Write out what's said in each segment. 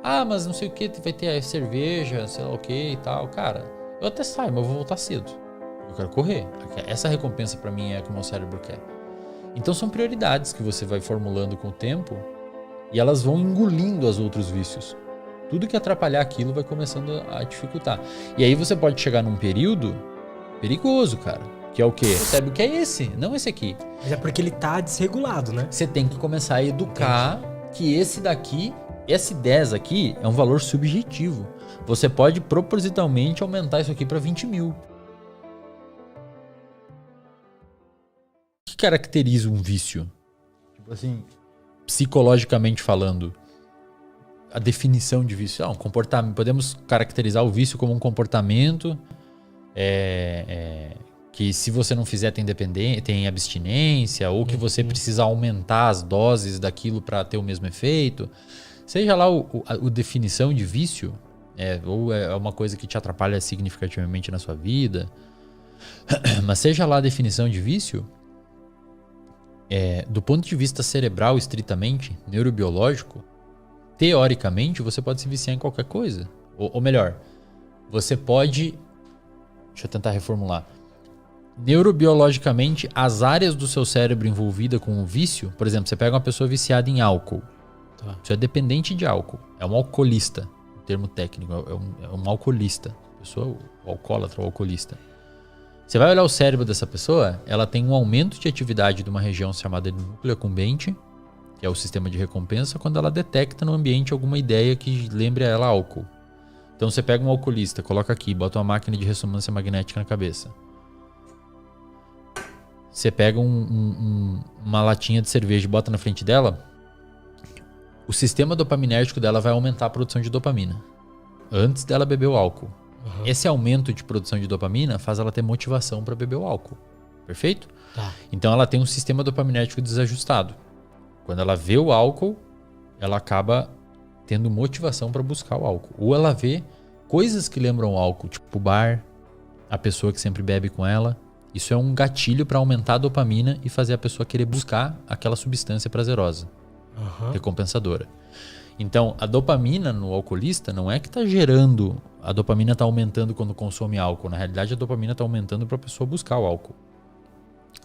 Ah, mas não sei o que, vai ter a cerveja, sei lá o que e tal. Cara, eu até saio, mas eu vou voltar cedo. Eu quero correr. Essa recompensa pra mim é o que o meu cérebro quer. Então são prioridades que você vai formulando com o tempo e elas vão engolindo os outros vícios. Tudo que atrapalhar aquilo vai começando a dificultar. E aí você pode chegar num período perigoso, cara. Que é o quê? O cérebro quer esse, não esse aqui. Mas é porque ele tá desregulado, né? Você tem que começar a educar que esse daqui, esse 10 aqui, é um valor subjetivo. Você pode propositalmente aumentar isso aqui para 20 mil. O que caracteriza um vício? Tipo assim, psicologicamente falando, a definição de vício. Um comportamento. Podemos caracterizar o vício como um comportamento que se você não fizer tem abstinência, ou que você precisa aumentar as doses daquilo para ter o mesmo efeito. Seja lá a definição de vício, ou é uma coisa que te atrapalha significativamente na sua vida, mas seja lá a definição de vício, do ponto de vista cerebral estritamente, neurobiológico, teoricamente você pode se viciar em qualquer coisa. Ou melhor, você pode... Deixa eu tentar reformular. Neurobiologicamente, as áreas do seu cérebro envolvida com o vício, por exemplo, você pega uma pessoa viciada em álcool. Tá. Isso é dependente de álcool. É um alcoolista, o termo técnico. É um alcoolista. Pessoa alcoólatra ou alcoolista. Você vai olhar o cérebro dessa pessoa, ela tem um aumento de atividade de uma região chamada de núcleo accumbente, que é o sistema de recompensa, quando ela detecta no ambiente alguma ideia que lembre a ela álcool. Então você pega um alcoolista, coloca aqui, bota uma máquina de ressonância magnética na cabeça. Você pega uma latinha de cerveja e bota na frente dela, o sistema dopaminérgico dela vai aumentar a produção de dopamina antes dela beber o álcool. Uhum. Esse aumento de produção de dopamina faz ela ter motivação para beber o álcool. Perfeito? Tá. Então ela tem um sistema dopaminérgico desajustado. Quando ela vê o álcool, ela acaba tendo motivação para buscar o álcool. Ou ela vê coisas que lembram o álcool, tipo o bar, a pessoa que sempre bebe com ela. Isso é um gatilho para aumentar a dopamina e fazer a pessoa querer buscar aquela substância prazerosa, recompensadora. Então, a dopamina no alcoolista não é que está gerando, a dopamina está aumentando quando consome álcool. Na realidade, a dopamina está aumentando para a pessoa buscar o álcool.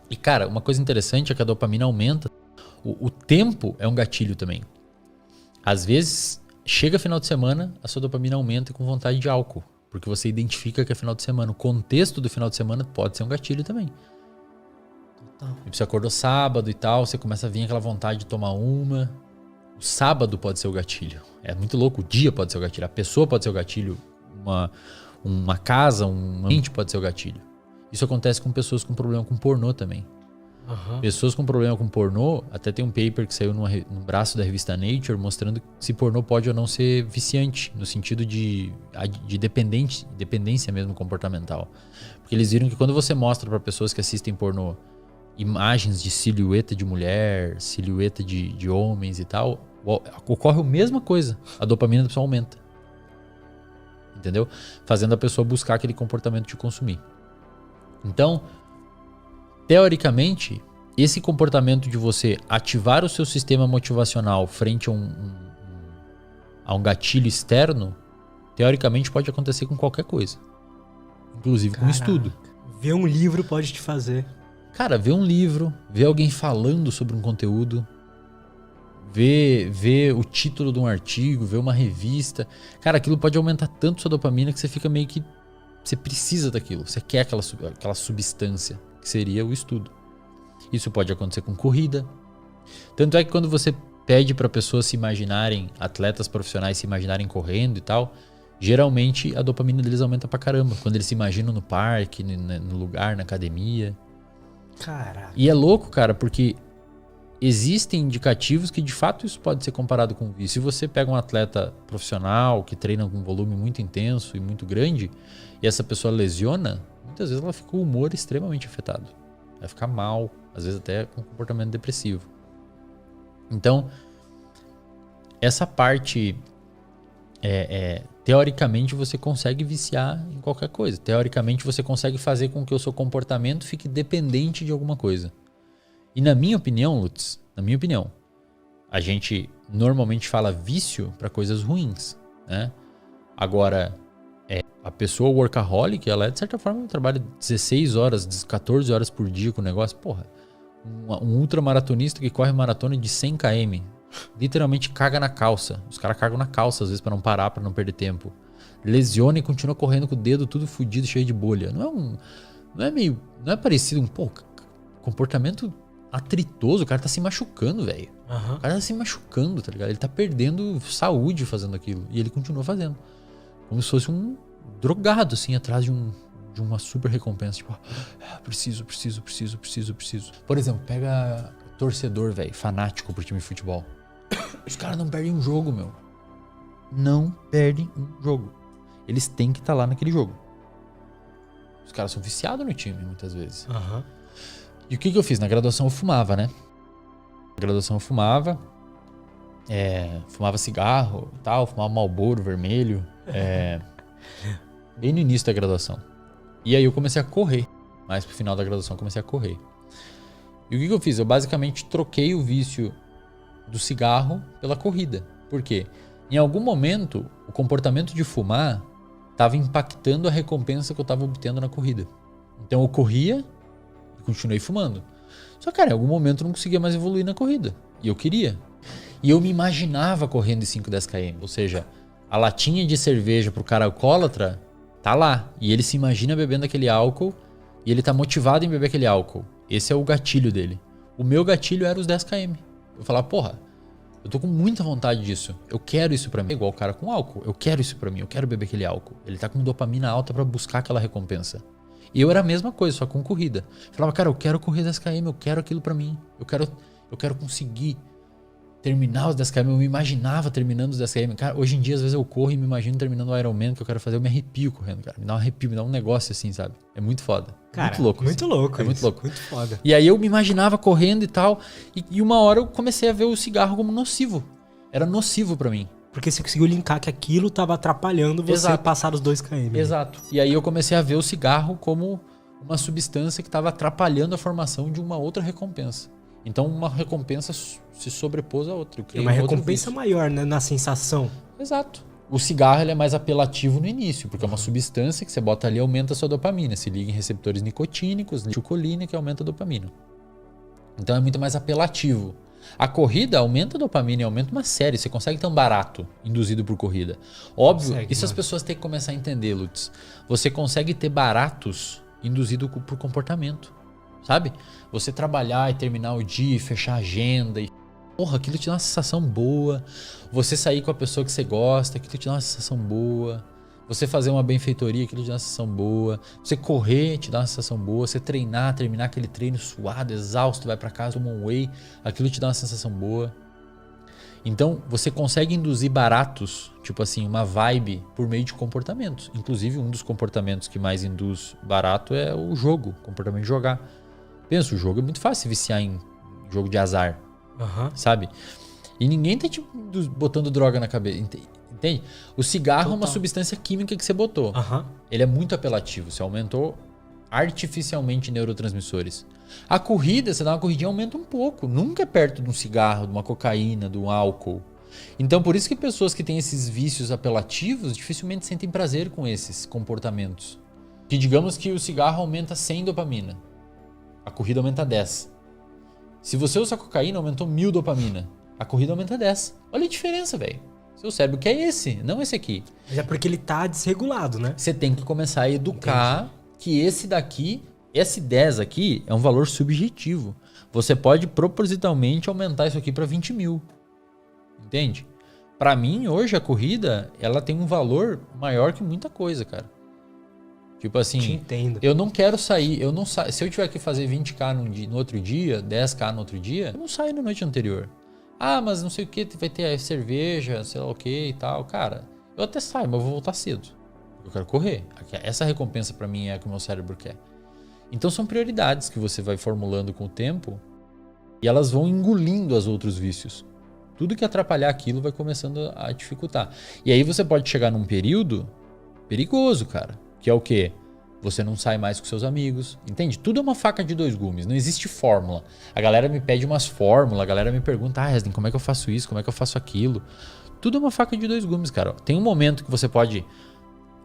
E, cara, uma coisa interessante é que a dopamina aumenta. O tempo é um gatilho também. Às vezes, chega final de semana, a sua dopamina aumenta com vontade de álcool. Porque você identifica que é final de semana. O contexto do final de semana pode ser um gatilho também. Total. E você acordou sábado e tal, você começa a vir aquela vontade de tomar uma. O sábado pode ser o gatilho. É muito louco. O dia pode ser o gatilho. A pessoa pode ser o gatilho. Uma casa, um ambiente pode ser o gatilho. Isso acontece com pessoas com problema com pornô também. Pessoas com problema com pornô, até tem um paper que saiu no braço da revista Nature mostrando se pornô pode ou não ser viciante, no sentido de dependência mesmo comportamental. Porque eles viram que quando você mostra para pessoas que assistem pornô imagens de silhueta de mulher, silhueta de homens e tal, ocorre a mesma coisa. A dopamina da pessoa aumenta. Entendeu? Fazendo a pessoa buscar aquele comportamento de consumir. Então, teoricamente, esse comportamento de você ativar o seu sistema motivacional frente a um gatilho externo, teoricamente pode acontecer com qualquer coisa. Inclusive com estudo. Ver um livro pode te fazer. Cara, ver um livro, ver alguém falando sobre um conteúdo, ver o título de um artigo, ver uma revista. Cara, aquilo pode aumentar tanto sua dopamina que você fica meio que... Você precisa daquilo, você quer aquela substância, que seria o estudo. Isso pode acontecer com corrida. Tanto é que quando você pede para pessoas se imaginarem, atletas profissionais se imaginarem correndo e tal, geralmente a dopamina deles aumenta pra caramba. Quando eles se imaginam no parque, no lugar, na academia. Caraca. E é louco, cara, porque existem indicativos que de fato isso pode ser comparado com vício. Se você pega um atleta profissional que treina com um volume muito intenso e muito grande, e essa pessoa lesiona, muitas vezes ela fica com o humor extremamente afetado. Vai ficar mal, às vezes até com comportamento depressivo. Então, essa parte, teoricamente, você consegue viciar em qualquer coisa. Teoricamente, você consegue fazer com que o seu comportamento fique dependente de alguma coisa. E na minha opinião, Lutz, a gente normalmente fala vício para coisas ruins, né? Agora, a pessoa workaholic, ela de certa forma trabalha 16 horas, 14 horas por dia com o negócio. Porra, um ultramaratonista que corre maratona de 100 km, literalmente caga na calça. Os caras cagam na calça às vezes para não parar, para não perder tempo. Lesiona e continua correndo com o dedo tudo fudido, cheio de bolha. Não é parecido comportamento atritoso. O cara tá se machucando, velho. Uhum. O cara tá se machucando, tá ligado? Ele tá perdendo saúde fazendo aquilo. E ele continua fazendo. Como se fosse um drogado, assim, atrás de uma super recompensa. Tipo, preciso. Por exemplo, pega torcedor, velho, fanático pro time de futebol. Os caras não perdem um jogo, meu. Não perdem um jogo. Eles têm que estar lá naquele jogo. Os caras são viciados no time, muitas vezes. Uhum. E o que eu fiz? Na graduação eu fumava, né? Na graduação eu fumava. Fumava cigarro e tal. Fumava Marlboro vermelho. Bem no início da graduação. E aí eu comecei a correr. Mais pro final da graduação eu comecei a correr. E o que eu fiz? Eu basicamente troquei o vício do cigarro pela corrida. Por quê? Em algum momento, o comportamento de fumar estava impactando a recompensa que eu estava obtendo na corrida. Então eu corria e continuei fumando. Só que, cara, em algum momento eu não conseguia mais evoluir na corrida. E eu queria. E eu me imaginava correndo em 5, 10 km. Ou seja, a latinha de cerveja pro cara alcoólatra tá lá. E ele se imagina bebendo aquele álcool e ele tá motivado em beber aquele álcool. Esse é o gatilho dele. O meu gatilho era os 10 km. Eu falava, porra, eu tô com muita vontade disso. Eu quero isso pra mim. É igual o cara com álcool. Eu quero isso pra mim. Eu quero beber aquele álcool. Ele tá com dopamina alta pra buscar aquela recompensa. E eu era a mesma coisa, só com corrida. Eu falava, cara, eu quero correr 10 km. Eu quero aquilo pra mim. Eu quero conseguir terminar os 10 km. Eu me imaginava terminando os 10 km. Cara, hoje em dia, às vezes eu corro e me imagino terminando o Ironman que eu quero fazer. Eu me arrepio correndo, cara. Me dá um arrepio, me dá um negócio assim, sabe? É muito foda. Cara, muito louco. Muito assim. louco. É muito louco. Muito foda. E aí eu me imaginava correndo e tal. E uma hora eu comecei a ver o cigarro como nocivo. Era nocivo pra mim. Porque você conseguiu linkar que aquilo tava atrapalhando você Exato. passar os 2 km. Exato. E aí eu comecei a ver o cigarro como uma substância que estava atrapalhando a formação de uma outra recompensa. Então uma recompensa se sobrepôs a outra. É uma recompensa maior, né, na sensação. Exato. O cigarro ele é mais apelativo no início, porque é uma substância que você bota ali e aumenta a sua dopamina. Se liga em receptores nicotínicos, acetilcolina, que aumenta a dopamina. Então é muito mais apelativo. A corrida aumenta a dopamina e aumenta uma série. Você consegue ter um barato induzido por corrida. Óbvio, isso as pessoas têm que começar a entender, Lutz. Você consegue ter baratos induzido por comportamento, sabe? Você trabalhar e terminar o dia e fechar a agenda e... Porra, aquilo te dá uma sensação boa. Você sair com a pessoa que você gosta, aquilo te dá uma sensação boa. Você fazer uma benfeitoria, aquilo te dá uma sensação boa. Você correr, te dá uma sensação boa. Você treinar, terminar aquele treino suado, exausto, vai pra casa, toma um whey, aquilo te dá uma sensação boa. Então, você consegue induzir baratos, tipo assim, uma vibe por meio de comportamentos. Inclusive, um dos comportamentos que mais induz barato é o jogo, o comportamento de jogar. Pensa, o jogo é muito fácil se viciar em jogo de azar. Sabe? E ninguém tá tipo botando droga na cabeça, entende? O cigarro é uma substância química que você botou. Ele é muito apelativo, você aumentou artificialmente neurotransmissores. A corrida, você dá uma corridinha, aumenta um pouco. Nunca é perto de um cigarro, de uma cocaína, de um álcool. Então por isso que pessoas que têm esses vícios apelativos dificilmente sentem prazer com esses comportamentos. Que digamos que o cigarro aumenta 100 dopamina, a corrida aumenta 10. Se você usa cocaína, aumentou 1000 dopamina. A corrida aumenta 10. Olha a diferença, velho. Seu cérebro quer esse, não esse aqui. Mas é porque ele tá desregulado, né? Você tem que começar a educar que esse daqui, esse 10 aqui, é um valor subjetivo. Você pode propositalmente aumentar isso aqui para 20 mil. Entende? Para mim, hoje, a corrida, ela tem um valor maior que muita coisa, cara. Tipo assim, te entendo. Eu não quero sair, se eu tiver que fazer 20k no outro dia, 10k no outro dia, eu não saio na noite anterior. Ah, mas não sei o que, vai ter cerveja, sei lá o que e tal. Cara, eu até saio, mas eu vou voltar cedo. Eu quero correr. Essa recompensa pra mim é a que o meu cérebro quer. Então são prioridades que você vai formulando com o tempo e elas vão engolindo os outros vícios. Tudo que atrapalhar aquilo vai começando a dificultar. E aí você pode chegar num período perigoso, cara. Que é o quê? você não sai mais com seus amigos. Entende? Tudo é uma faca de dois gumes. Não existe fórmula. A galera me pede umas fórmulas, a galera me pergunta, Resden, como é que eu faço isso? Como é que eu faço aquilo? Tudo é uma faca de dois gumes, cara. Tem um momento que você pode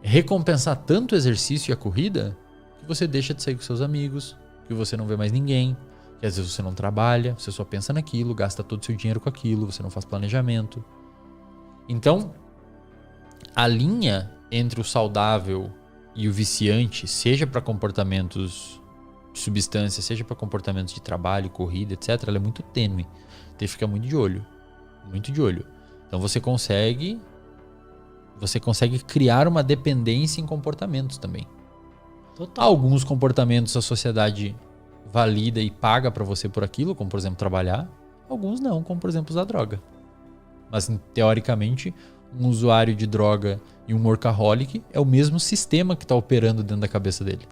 recompensar tanto o exercício e a corrida que você deixa de sair com seus amigos, que você não vê mais ninguém, que às vezes você não trabalha, você só pensa naquilo, gasta todo o seu dinheiro com aquilo, você não faz planejamento. Então, a linha entre o saudável e o viciante, seja para comportamentos de substância, seja para comportamentos de trabalho, corrida, etc., ela é muito tênue. Tem que ficar muito de olho. Muito de olho. Então você consegue criar uma dependência em comportamentos também. Total. Alguns comportamentos a sociedade valida e paga para você por aquilo, como por exemplo trabalhar. Alguns não, como por exemplo usar droga. Mas teoricamente, um usuário de droga e um workaholic é o mesmo sistema que está operando dentro da cabeça dele.